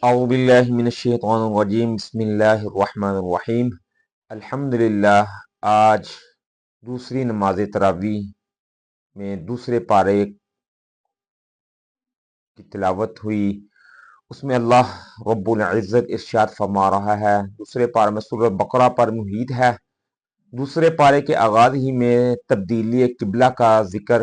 اعوذ باللہ من الشیطان الرجیم بسم اللہ الرحمن الرحیم الحمدللہ۔ آج دوسری نماز تراویح میں دوسرے پارے کی تلاوت ہوئی۔ اس میں اللہ رب العزت ارشاد فرما رہا ہے، دوسرے پارے میں سورہ بقرہ پر محیط ہے۔ دوسرے پارے کے آغاز ہی میں تبدیلی قبلہ کا ذکر،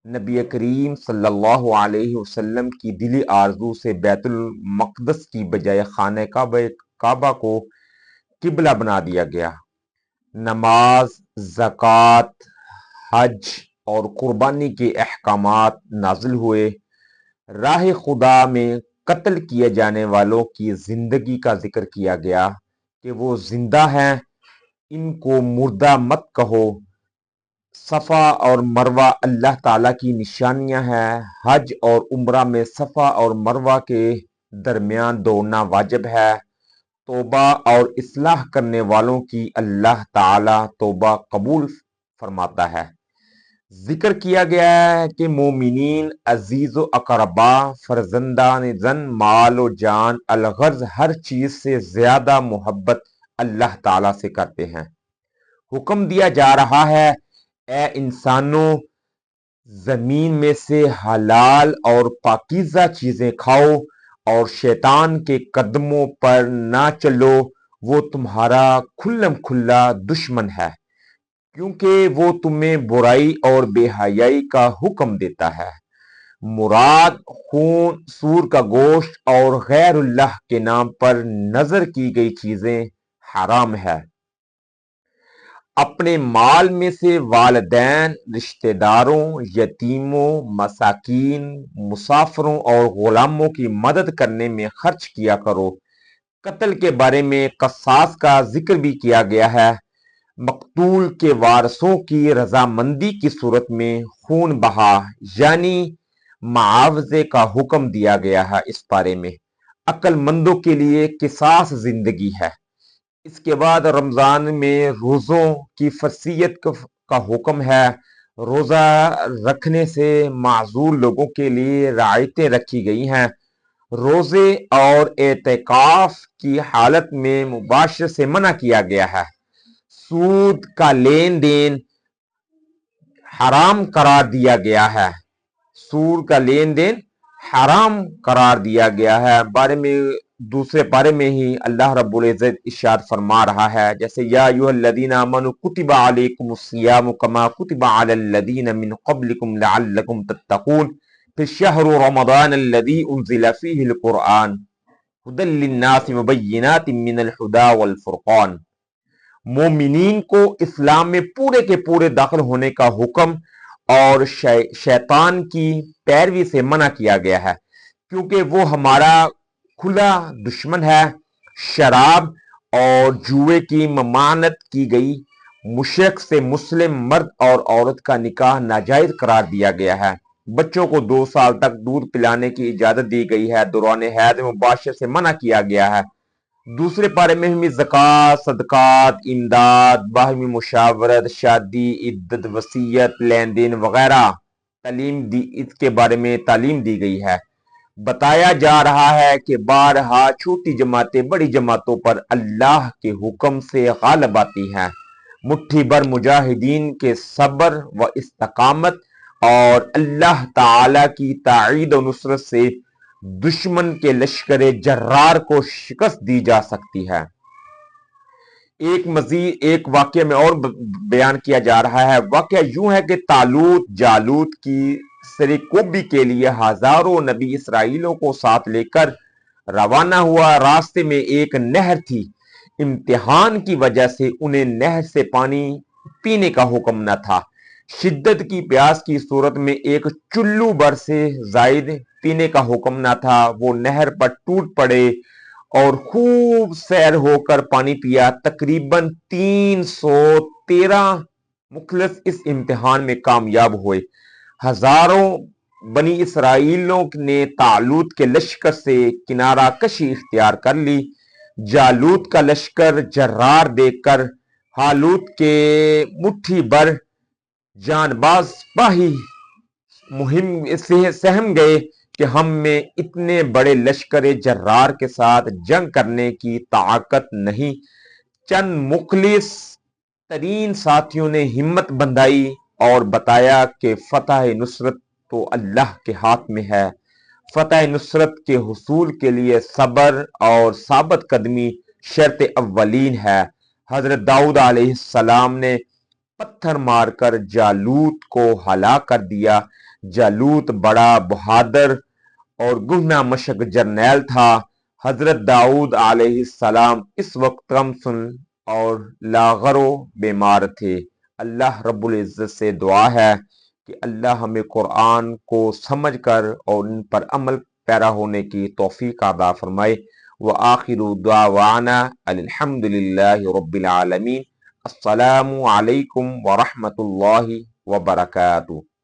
نبی کریم صلی اللہ علیہ وسلم کی دلی آرزو سے بیت المقدس کی بجائے خانہ کعبہ کو قبلہ بنا دیا گیا۔ نماز، زکوٰۃ، حج اور قربانی کے احکامات نازل ہوئے۔ راہ خدا میں قتل کیے جانے والوں کی زندگی کا ذکر کیا گیا کہ وہ زندہ ہیں، ان کو مردہ مت کہو۔ صفا اور مروہ اللہ تعالیٰ کی نشانیاں ہیں۔ حج اور عمرہ میں صفا اور مروہ کے درمیان دوڑنا واجب ہے۔ توبہ اور اصلاح کرنے والوں کی اللہ تعالیٰ توبہ قبول فرماتا ہے۔ ذکر کیا گیا ہے کہ مومنین عزیز و اقربا، فرزندان زن، مال و جان، الغرض ہر چیز سے زیادہ محبت اللہ تعالیٰ سے کرتے ہیں۔ حکم دیا جا رہا ہے، اے انسانوں، زمین میں سے حلال اور پاکیزہ چیزیں کھاؤ اور شیطان کے قدموں پر نہ چلو، وہ تمہارا کھلم کھلا دشمن ہے، کیونکہ وہ تمہیں برائی اور بے حیائی کا حکم دیتا ہے۔ مراد خون، سور کا گوشت اور غیر اللہ کے نام پر نذر کی گئی چیزیں حرام ہے۔ اپنے مال میں سے والدین، رشتہ داروں، یتیموں، مساکین، مسافروں اور غلاموں کی مدد کرنے میں خرچ کیا کرو۔ قتل کے بارے میں قصاص کا ذکر بھی کیا گیا ہے۔ مقتول کے وارثوں کی رضامندی کی صورت میں خون بہا یعنی معاوضے کا حکم دیا گیا ہے۔ اس بارے میں عقل مندوں کے لیے قصاص زندگی ہے۔ اس کے بعد رمضان میں روزوں کی فرضیت کا حکم ہے۔ روزہ رکھنے سے معذور لوگوں کے لیے رعایتیں رکھی گئی ہیں۔ روزے اور اعتکاف کی حالت میں مباشرت سے منع کیا گیا ہے۔ سود کا لین دین حرام قرار دیا گیا ہے۔ سود کا لین دین حرام قرار دیا گیا ہے۔ بارے میں دوسرے پارے میں ہی اللہ رب العزت ارشاد فرما رہا ہے، جیسے یا ایھا الذین آمنوا کتب علیکم الصیام کما کتب علی الذین من قبلکم لعلکم تتقون، پھر شہر رمضان الذی انزل فیہ القرآن ھدی للناس وبینات من الھدی والفرقان۔ مومنین کو اسلام میں پورے کے پورے داخل ہونے کا حکم اور شیطان کی پیروی سے منع کیا گیا ہے، کیونکہ وہ ہمارا کھلا دشمن ہے۔ شراب اور جوئے کی ممانعت کی گئی۔ مشرک سے مسلم مرد اور عورت کا نکاح ناجائز قرار دیا گیا ہے۔ بچوں کو 2 سال تک دودھ پلانے کی اجازت دی گئی ہے۔ دوران حیض مباشرت سے منع کیا گیا ہے۔ دوسرے پارے میں ہمیں زکوٰۃ، صدقات، امداد، باہمی مشاورت، شادی، عدت، وصیت، لین دین وغیرہ اس کے بارے میں تعلیم دی گئی ہے۔ بتایا جا رہا ہے کہ بارہا چھوٹی جماعتیں بڑی جماعتوں پر اللہ کے حکم سے غالب آتی ہیں۔ مٹھی بھر مجاہدین کے صبر و استقامت اور اللہ تعالی کی تائید و نصرت سے دشمن کے لشکر جرار کو شکست دی جا سکتی ہے۔ ایک واقعہ میں اور بیان کیا جا رہا ہے۔ واقعہ یوں ہے کہ طالوت جالوت کی سرکوبی کے لیے ہزاروں نبی اسرائیلوں کو ساتھ لے کر روانہ ہوا۔ راستے میں ایک نہر تھی۔ امتحان کی وجہ سے انہیں نہر سے پانی پینے کا حکم نہ تھا۔ شدت کی پیاس کی صورت میں ایک چلو بھر سے زائد پینے کا حکم نہ تھا۔ وہ نہر پر ٹوٹ پڑے اور خوب سیر ہو کر پانی پیا۔ تقریباً 313 مخلص اس امتحان میں کامیاب ہوئے۔ ہزاروں بنی اسرائیلوں نے طالوت کے لشکر سے کنارہ کشی اختیار کر لی۔ جالوت کا لشکر جرار دیکھ کر حالوت کے مٹھی بھر جان باز سپاہی سہم گئے۔ کہ ہم میں اتنے بڑے لشکر جرار کے ساتھ جنگ کرنے کی طاقت نہیں۔ چند مخلص ترین ساتھیوں نے ہمت بندھائی اور بتایا کہ فتح نصرت تو اللہ کے ہاتھ میں ہے۔ فتح نصرت کے حصول کے لیے صبر اور ثابت قدمی شرط اولین ہے۔ حضرت داؤد علیہ السلام نے پتھر مار کر جالوت کو ہلاک کر دیا۔ جالوت بڑا بہادر اور گہنا مشق جرنیل تھا۔ حضرت داؤد علیہ السلام اس وقت کم سن اور لاغر و بیمار تھے۔ اللہ رب العزت سے دعا ہے کہ اللہ ہمیں قرآن کو سمجھ کر اور ان پر عمل پیرا ہونے کی توفیق عطا فرمائے۔ وآخر دعوانا الحمد للہ رب العالمین۔ السلام علیکم ورحمۃ اللہ وبرکاتہ۔